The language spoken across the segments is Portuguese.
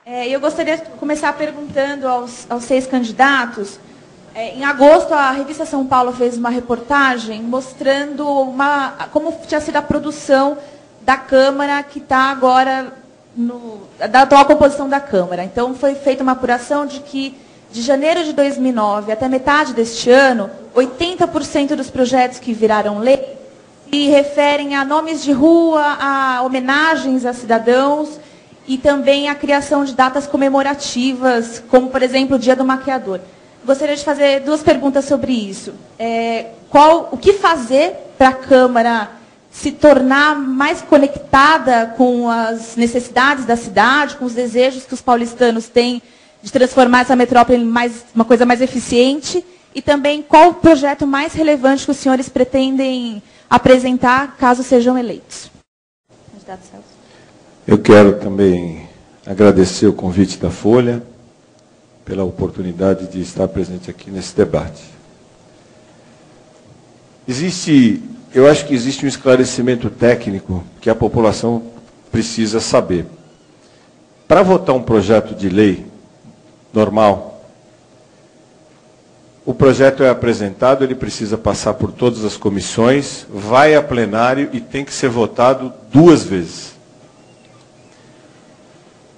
Eu gostaria de começar perguntando aos 6 candidatos. Em agosto, a revista São Paulo fez uma reportagem mostrando como tinha sido a produção da Câmara, que está agora, da atual composição da Câmara. Então, foi feita uma apuração de que, de janeiro de 2009 até metade deste ano, 80% dos projetos que viraram lei se referem a nomes de rua, a homenagens a cidadãos e também a criação de datas comemorativas, como, por exemplo, o Dia do Maquiador. Gostaria de fazer 2 perguntas sobre isso. O que fazer para a Câmara se tornar mais conectada com as necessidades da cidade, com os desejos que os paulistanos têm de transformar essa metrópole em uma coisa mais eficiente? E também, qual o projeto mais relevante que os senhores pretendem apresentar, caso sejam eleitos? Candidato Celso. Eu quero também agradecer o convite da Folha, pela oportunidade de estar presente aqui nesse debate. Eu acho que existe um esclarecimento técnico que a população precisa saber. Para votar um projeto de lei normal, o projeto é apresentado, ele precisa passar por todas as comissões, vai a plenário e tem que ser votado 2 vezes.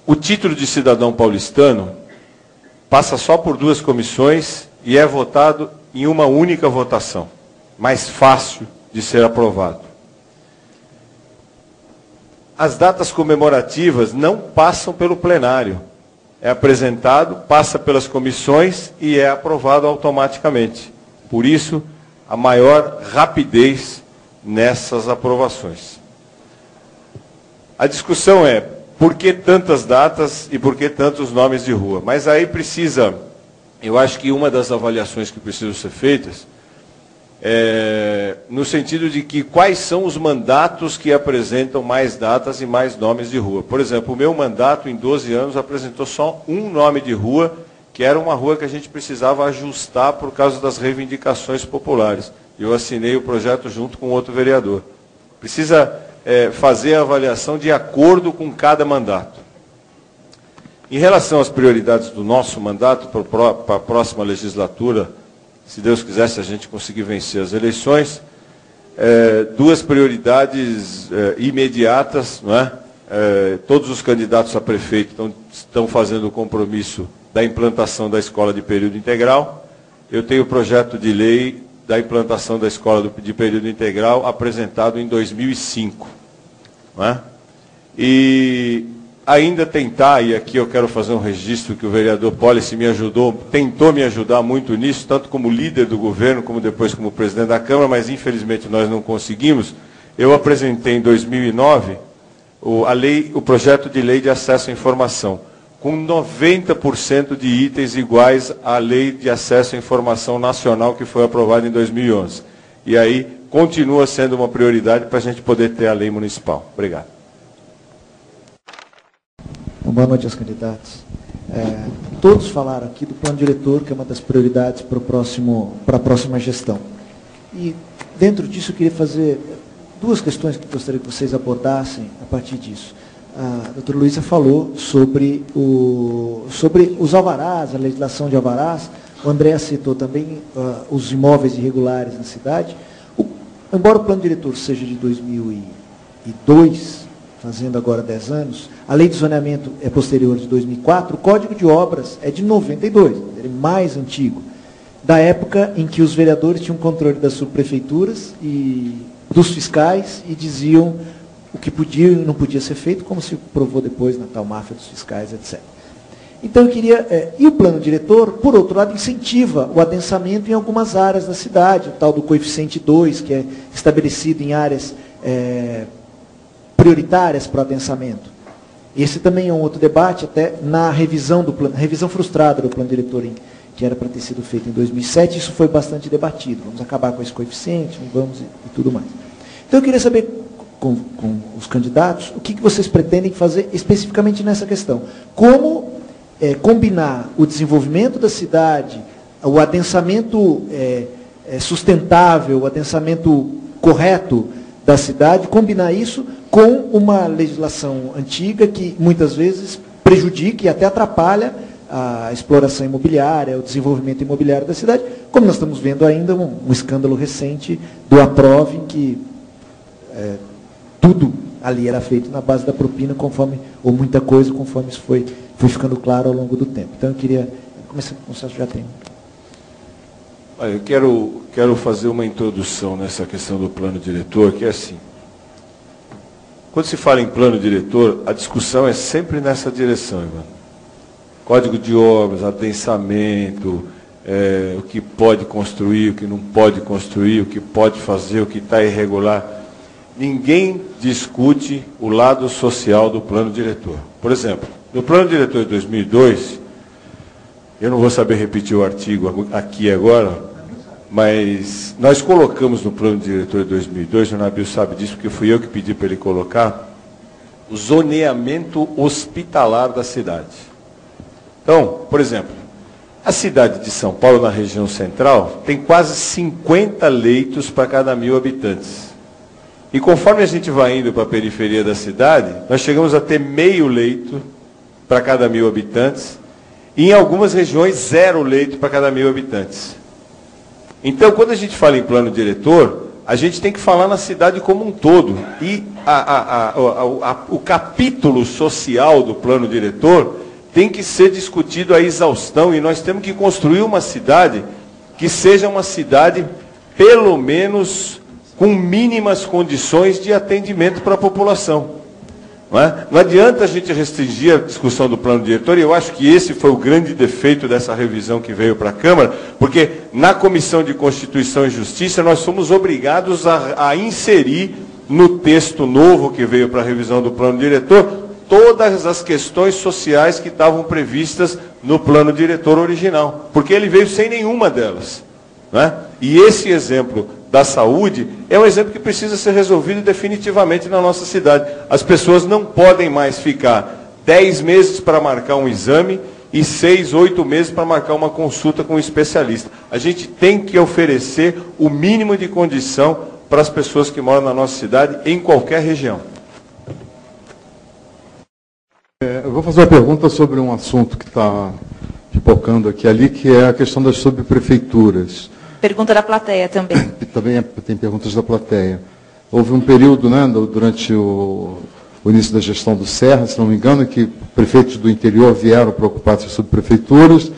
O título de cidadão paulistano passa só por 2 comissões e é votado em uma única votação, mais fácil de ser aprovado. As datas comemorativas não passam pelo plenário. É apresentado, passa pelas comissões e é aprovado automaticamente. Por isso, a maior rapidez nessas aprovações. A discussão é: por que tantas datas e por que tantos nomes de rua? Mas aí precisa, eu acho que uma das avaliações que precisam ser feitas é no sentido de que quais são os mandatos que apresentam mais datas e mais nomes de rua. Por exemplo, o meu mandato em 12 anos apresentou só um nome de rua, que era uma rua que a gente precisava ajustar por causa das reivindicações populares. Eu assinei o projeto junto com outro vereador. Precisa fazer a avaliação de acordo com cada mandato. Em relação às prioridades do nosso mandato para a próxima legislatura, se Deus quiser, se a gente conseguir vencer as eleições, 2 prioridades imediatas, não é? Todos os candidatos a prefeito estão fazendo o compromisso da implantação da escola de período integral. Eu tenho o projeto de lei da implantação da escola de período integral apresentado em 2005. Não é? E ainda tentar, e aqui eu quero fazer um registro que o vereador Policy tentou me ajudar muito nisso, tanto como líder do governo, como depois como presidente da Câmara, mas infelizmente nós não conseguimos. Eu apresentei em 2009 o projeto de lei de acesso à informação, com 90% de itens iguais à lei de acesso à informação nacional que foi aprovada em 2011. E aí continua sendo uma prioridade para a gente poder ter a lei municipal. Obrigado. Boa noite aos candidatos. Todos falaram aqui do plano diretor, que é uma das prioridades para a próxima gestão. E dentro disso eu queria fazer 2 questões que gostaria que vocês abordassem a partir disso. A doutora Luísa falou sobre os alvarás, a legislação de alvarás. O André citou também os imóveis irregulares na cidade. Embora o plano diretor seja de 2002, fazendo agora 10 anos, a lei de zoneamento é posterior de 2004, o Código de Obras é de 92, ele é mais antigo, da época em que os vereadores tinham controle das subprefeituras e dos fiscais e diziam o que podia e não podia ser feito, como se provou depois na tal máfia dos fiscais, etc. Então eu queria... e o plano diretor, por outro lado, incentiva o adensamento em algumas áreas da cidade, o tal do coeficiente 2, que é estabelecido em áreas prioritárias para o adensamento. Esse também é um outro debate, até na revisão frustrada do plano diretor, que era para ter sido feita em 2007, isso foi bastante debatido. Vamos acabar com esse coeficiente, não vamos e tudo mais. Então eu queria saber com os candidatos o que vocês pretendem fazer especificamente nessa questão. Como combinar o desenvolvimento da cidade, o adensamento sustentável, o adensamento correto da cidade, combinar isso com uma legislação antiga que muitas vezes prejudica e até atrapalha a exploração imobiliária, o desenvolvimento imobiliário da cidade, como nós estamos vendo ainda um escândalo recente do Aprove, em que tudo ali era feito na base da propina, ou muita coisa, conforme isso foi ficando claro ao longo do tempo. Então eu queria começar com o Celso já tem. Eu quero fazer uma introdução nessa questão do plano diretor, que é assim. Quando se fala em plano diretor, a discussão é sempre nessa direção, Ivan. Código de obras, adensamento, o que pode construir, o que não pode construir, o que pode fazer, o que está irregular. Ninguém discute o lado social do plano diretor. Por exemplo, no plano diretor de 2002, eu não vou saber repetir o artigo aqui agora, mas nós colocamos no plano diretor de 2002, o Nabil sabe disso, porque fui eu que pedi para ele colocar, o zoneamento hospitalar da cidade. Então, por exemplo, a cidade de São Paulo, na região central, tem quase 50 leitos para cada 1.000 habitantes. E conforme a gente vai indo para a periferia da cidade, nós chegamos a ter meio leito para cada 1.000 habitantes, e em algumas regiões 0 leito para cada 1.000 habitantes. Então, quando a gente fala em plano diretor, a gente tem que falar na cidade como um todo. E o capítulo social do plano diretor tem que ser discutido à exaustão, e nós temos que construir uma cidade que seja uma cidade, pelo menos, com mínimas condições de atendimento para a população. Não adianta a gente restringir a discussão do plano diretor, e eu acho que esse foi o grande defeito dessa revisão que veio para a Câmara, porque na Comissão de Constituição e Justiça nós somos obrigados a inserir no texto novo que veio para a revisão do plano diretor todas as questões sociais que estavam previstas no plano diretor original, porque ele veio sem nenhuma delas. E esse exemplo da saúde é um exemplo que precisa ser resolvido definitivamente na nossa cidade. As pessoas não podem mais ficar 10 meses para marcar um exame e 6, 8 meses para marcar uma consulta com um especialista. A gente tem que oferecer o mínimo de condição para as pessoas que moram na nossa cidade, em qualquer região. Eu vou fazer uma pergunta sobre um assunto que está pipocando aqui ali, que é a questão das subprefeituras. Pergunta da plateia também. Também tem perguntas da plateia. Houve um período, durante o início da gestão do Serra, se não me engano, que prefeitos do interior vieram para ocupar essas subprefeituras.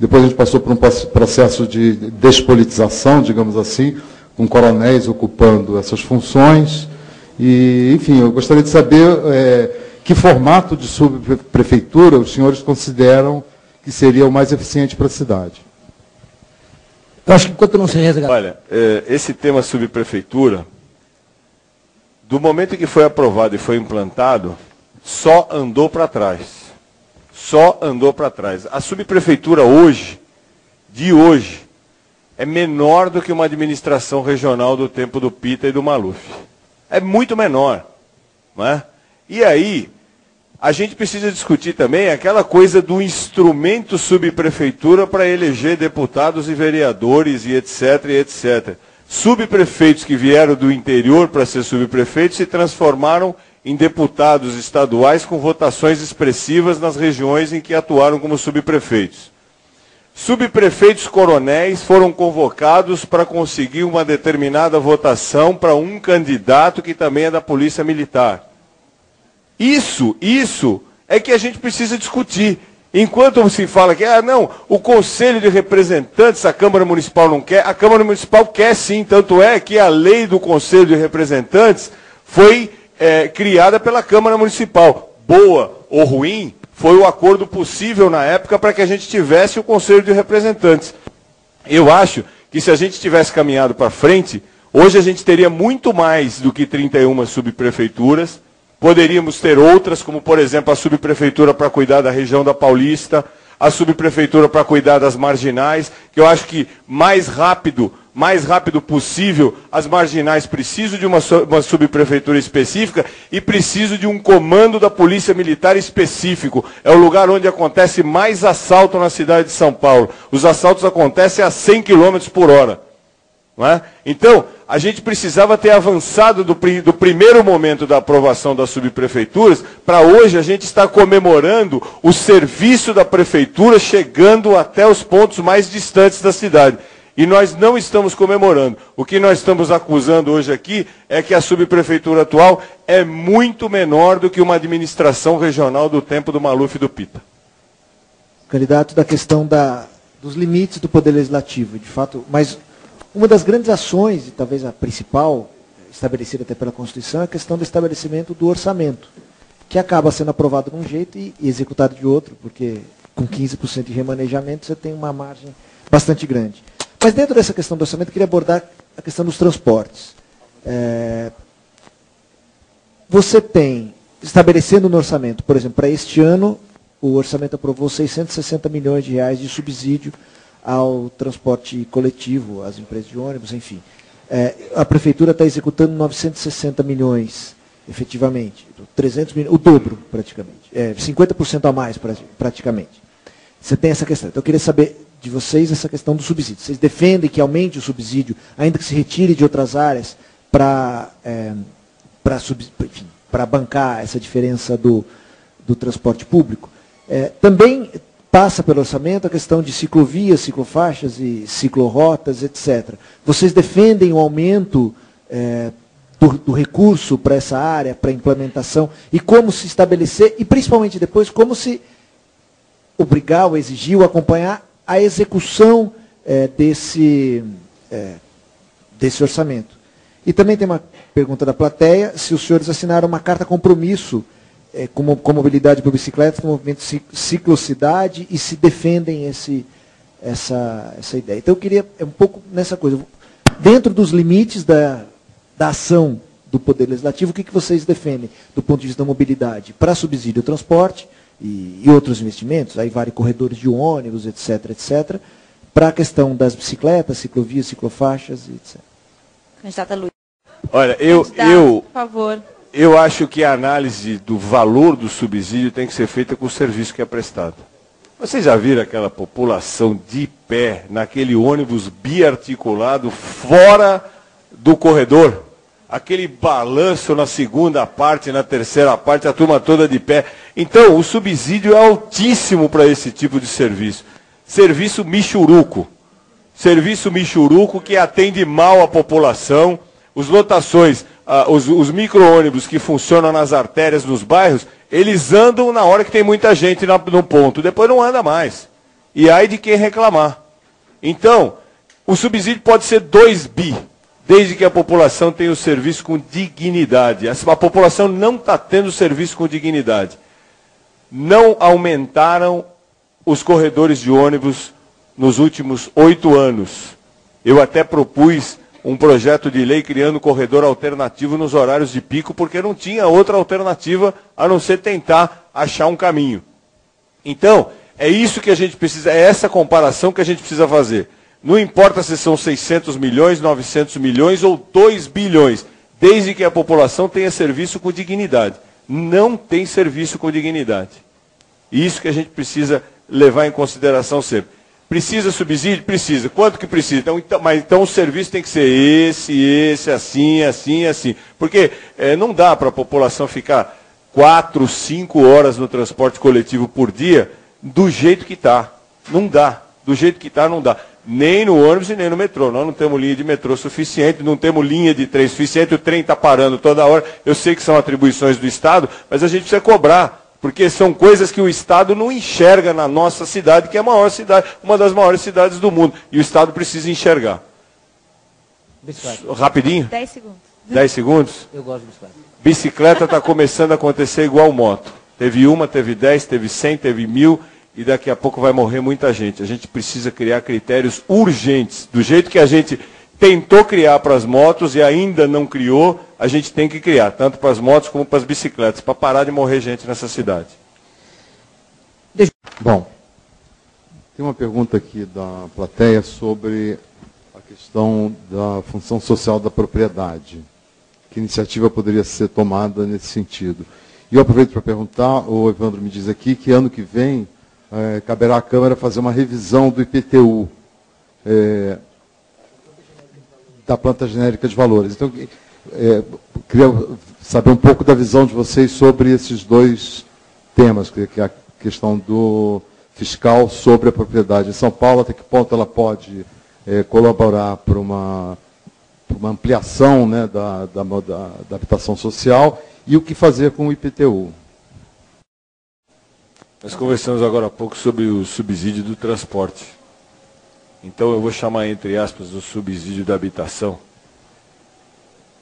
Depois a gente passou por um processo de despolitização, digamos assim, com coronéis ocupando essas funções. E, enfim, eu gostaria de saber que formato de subprefeitura os senhores consideram que seria o mais eficiente para a cidade. Eu acho que enquanto não se resgatar... Olha, esse tema subprefeitura, do momento que foi aprovado e foi implantado, só andou para trás. Só andou para trás. A subprefeitura de hoje, é menor do que uma administração regional do tempo do Pita e do Maluf. É muito menor. Não é? E aí, a gente precisa discutir também aquela coisa do instrumento subprefeitura para eleger deputados e vereadores e etc, e etc. Subprefeitos que vieram do interior para ser subprefeitos se transformaram em deputados estaduais com votações expressivas nas regiões em que atuaram como subprefeitos. Subprefeitos coronéis foram convocados para conseguir uma determinada votação para um candidato que também é da Polícia Militar. Isso é que a gente precisa discutir. Enquanto se fala que, não, o Conselho de Representantes, a Câmara Municipal não quer, a Câmara Municipal quer sim, tanto é que a lei do Conselho de Representantes foi criada pela Câmara Municipal. Boa ou ruim, foi o acordo possível na época para que a gente tivesse o Conselho de Representantes. Eu acho que se a gente tivesse caminhado para frente, hoje a gente teria muito mais do que 31 subprefeituras. Poderíamos ter outras, como, por exemplo, a subprefeitura para cuidar da região da Paulista, a subprefeitura para cuidar das marginais, que eu acho que mais rápido possível, as marginais precisam de uma subprefeitura específica e precisam de um comando da Polícia Militar específico. É o lugar onde acontece mais assalto na cidade de São Paulo. Os assaltos acontecem a 100 km por hora. Não é? Então, a gente precisava ter avançado do primeiro momento da aprovação das subprefeituras, para hoje a gente estar comemorando o serviço da prefeitura chegando até os pontos mais distantes da cidade. E nós não estamos comemorando. O que nós estamos acusando hoje aqui é que a subprefeitura atual é muito menor do que uma administração regional do tempo do Maluf e do Pita. Candidato, da questão dos limites do Poder Legislativo, de fato, mas uma das grandes ações, e talvez a principal, estabelecida até pela Constituição, é a questão do estabelecimento do orçamento, que acaba sendo aprovado de um jeito e executado de outro, porque com 15% de remanejamento você tem uma margem bastante grande. Mas dentro dessa questão do orçamento, eu queria abordar a questão dos transportes. Você tem, estabelecendo no orçamento, por exemplo, para este ano, o orçamento aprovou 660 milhões de reais de subsídio ao transporte coletivo, às empresas de ônibus, enfim. A prefeitura está executando 960 milhões, efetivamente. 300 milhões, o dobro, praticamente. 50% a mais, praticamente. Você tem essa questão. Então, eu queria saber de vocês essa questão do subsídio. Vocês defendem que aumente o subsídio, ainda que se retire de outras áreas, para bancar essa diferença do transporte público? Também passa pelo orçamento a questão de ciclovias, ciclofaixas e ciclorotas, etc. Vocês defendem o aumento do recurso para essa área, para a implementação, e como se estabelecer, e principalmente depois, como se obrigar ou exigir ou acompanhar a execução desse orçamento. E também tem uma pergunta da plateia, se os senhores assinaram uma carta compromisso com mobilidade por bicicletas, no movimento ciclocidade, e se defendem essa ideia. Então eu queria um pouco nessa coisa, dentro dos limites da ação do Poder Legislativo, o que vocês defendem do ponto de vista da mobilidade para subsídio ao transporte, e outros investimentos, aí vale corredores de ônibus, etc., etc., para a questão das bicicletas, ciclovias, ciclofaixas, etc. Candidata Luiz. Olha, por favor. Eu acho que a análise do valor do subsídio tem que ser feita com o serviço que é prestado. Vocês já viram aquela população de pé, naquele ônibus biarticulado, fora do corredor? Aquele balanço na segunda parte, na terceira parte, a turma toda de pé. Então, o subsídio é altíssimo para esse tipo de serviço. Serviço michuruco. Serviço michuruco que atende mal a população. Os lotações, os micro-ônibus que funcionam nas artérias nos bairros, eles andam na hora que tem muita gente no ponto. Depois não anda mais. E aí de quem reclamar. Então, o subsídio pode ser 2 bi. Desde que a população tenha o serviço com dignidade. A população não está tendo serviço com dignidade. Não aumentaram os corredores de ônibus nos últimos 8 anos. Eu até propus um projeto de lei criando corredor alternativo nos horários de pico, porque não tinha outra alternativa a não ser tentar achar um caminho. Então, é isso que a gente precisa, é essa comparação que a gente precisa fazer. Não importa se são 600 milhões, 900 milhões ou 2 bilhões, desde que a população tenha serviço com dignidade. Não tem serviço com dignidade. Isso que a gente precisa levar em consideração sempre. Precisa subsídio? Precisa. Quanto que precisa? Então o serviço tem que ser esse, assim, assim, assim. Porque não dá para a população ficar 4, 5 horas no transporte coletivo por dia do jeito que está. Não dá. Do jeito que está, não dá. Nem no ônibus e nem no metrô. Nós não temos linha de metrô suficiente, não temos linha de trem suficiente, o trem está parando toda hora. Eu sei que são atribuições do Estado, mas a gente precisa cobrar, porque são coisas que o Estado não enxerga na nossa cidade, que é a maior cidade, uma das maiores cidades do mundo. E o Estado precisa enxergar. Bicicleta. Rapidinho? 10 segundos. 10 segundos? Eu gosto de bicicleta. Bicicleta está começando a acontecer igual moto. Teve uma, teve 10, teve 100, teve 1000. E daqui a pouco vai morrer muita gente. A gente precisa criar critérios urgentes. Do jeito que a gente tentou criar para as motos e ainda não criou, a gente tem que criar, tanto para as motos como para as bicicletas, para parar de morrer gente nessa cidade. Bom, tem uma pergunta aqui da plateia sobre a questão da função social da propriedade. Que iniciativa poderia ser tomada nesse sentido? E eu aproveito para perguntar, o Evandro me diz aqui que ano que vem caberá à Câmara fazer uma revisão do IPTU. da planta genérica de valores. Então, queria saber um pouco da visão de vocês sobre esses dois temas, que é a questão do fiscal sobre a propriedade em São Paulo, até que ponto ela pode colaborar para uma ampliação, né, da habitação social, e o que fazer com o IPTU. Nós conversamos agora há pouco sobre o subsídio do transporte. Então eu vou chamar, entre aspas, o subsídio da habitação.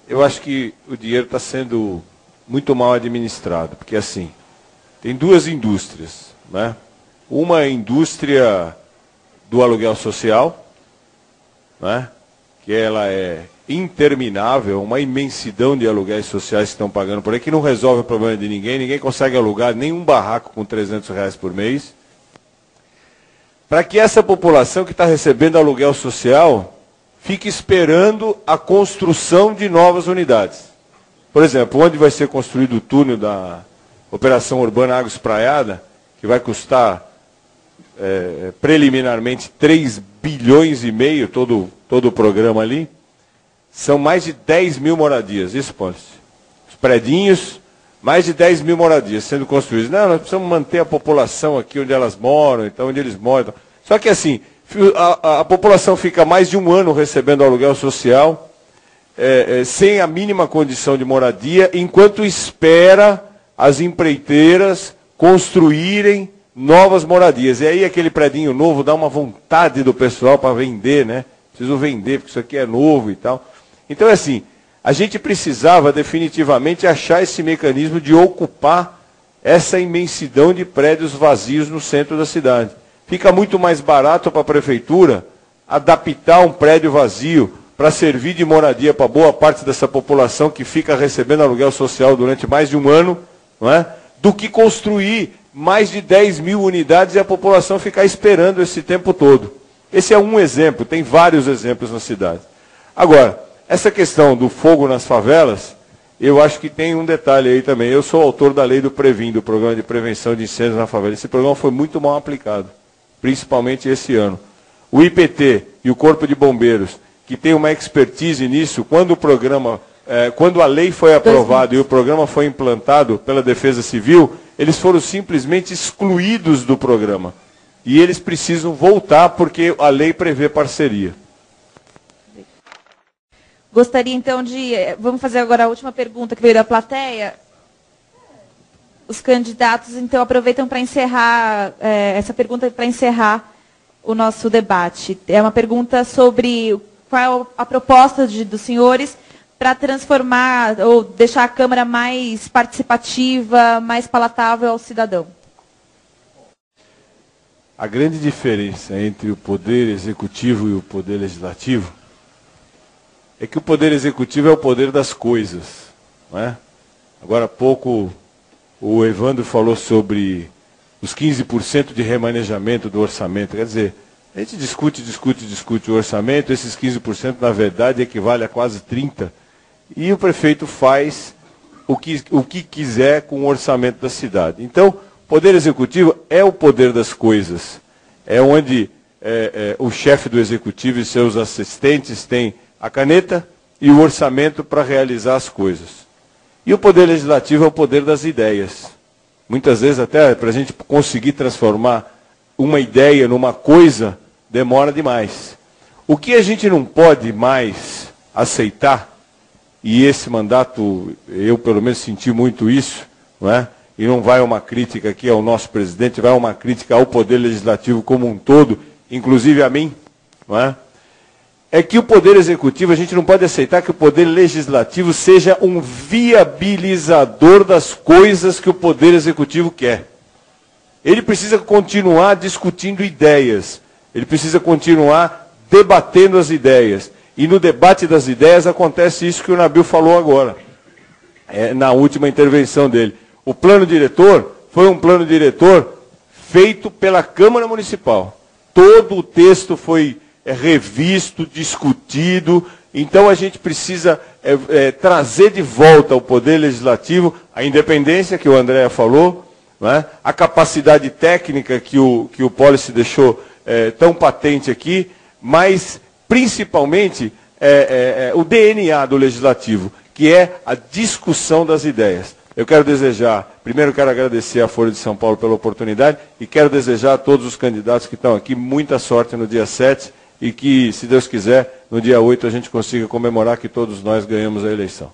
Eu acho que o dinheiro está sendo muito mal administrado, porque assim, tem duas indústrias, né? Uma é a indústria do aluguel social, né? Que ela é interminável, uma imensidão de aluguéis sociais que estão pagando por aí, que não resolve o problema de ninguém, ninguém consegue alugar nenhum barraco com R$300 por mês. Para que essa população que está recebendo aluguel social fique esperando a construção de novas unidades. Por exemplo, onde vai ser construído o túnel da Operação Urbana Água Espraiada, que vai custar preliminarmente 3,5 bilhões, todo o programa ali, são mais de 10 mil moradias, isso, Pólice? Os predinhos, mais de 10 mil moradias sendo construídas. Não, nós precisamos manter a população aqui onde elas moram, então onde eles moram. Só que assim, a população fica mais de um ano recebendo aluguel social, sem a mínima condição de moradia, enquanto espera as empreiteiras construírem novas moradias. E aí aquele predinho novo dá uma vontade do pessoal para vender, né? Preciso vender, porque isso aqui é novo e tal. Então, assim, a gente precisava definitivamente achar esse mecanismo de ocupar essa imensidão de prédios vazios no centro da cidade. Fica muito mais barato para a prefeitura adaptar um prédio vazio para servir de moradia para boa parte dessa população que fica recebendo aluguel social durante mais de um ano, não é? Do que construir mais de 10 mil unidades e a população ficar esperando esse tempo todo. Esse é um exemplo, tem vários exemplos na cidade. Agora, essa questão do fogo nas favelas, eu acho que tem um detalhe aí também. Eu sou autor da lei do Previn, do Programa de Prevenção de Incêndios na Favela. Esse programa foi muito mal aplicado, principalmente esse ano. O IPT e o Corpo de Bombeiros, que tem uma expertise nisso, quando a lei foi aprovada e o programa foi implantado pela Defesa Civil, eles foram simplesmente excluídos do programa. E eles precisam voltar porque a lei prevê parceria. Gostaria, então, vamos fazer agora a última pergunta que veio da plateia. Os candidatos, então, aproveitam para encerrar, essa pergunta para encerrar o nosso debate. É uma pergunta sobre qual é a proposta dos senhores para transformar ou deixar a Câmara mais participativa, mais palatável ao cidadão. A grande diferença entre o Poder Executivo e o Poder Legislativo é que o Poder Executivo é o poder das coisas, não é? Agora há pouco o Evandro falou sobre os 15% de remanejamento do orçamento. Quer dizer, a gente discute o orçamento, esses 15% na verdade equivale a quase 30%, e o prefeito faz o que quiser com o orçamento da cidade. Então, o Poder Executivo é o poder das coisas, é onde o chefe do Executivo e seus assistentes têm a caneta e o orçamento para realizar as coisas. E o Poder Legislativo é o poder das ideias. Muitas vezes até para a gente conseguir transformar uma ideia numa coisa, demora demais. O que a gente não pode mais aceitar, e esse mandato, eu pelo menos senti muito isso, não é? E não vai uma crítica aqui ao nosso presidente, vai uma crítica ao Poder Legislativo como um todo, inclusive a mim, não é? É que o Poder Executivo, a gente não pode aceitar que o Poder Legislativo seja um viabilizador das coisas que o Poder Executivo quer. Ele precisa continuar discutindo ideias, ele precisa continuar debatendo as ideias. E no debate das ideias acontece isso que o Nabil falou agora, na última intervenção dele. O plano diretor foi um plano diretor feito pela Câmara Municipal. Todo o texto foi revisto, discutido. Então a gente precisa trazer de volta ao Poder Legislativo a independência que o André falou, né? A capacidade técnica que o Pólice deixou tão patente aqui, mas principalmente o DNA do legislativo, que é a discussão das ideias. Eu quero desejar, primeiro quero agradecer à Folha de São Paulo pela oportunidade e quero desejar a todos os candidatos que estão aqui muita sorte no dia 7 e que, se Deus quiser, no dia 8 a gente consiga comemorar que todos nós ganhamos a eleição.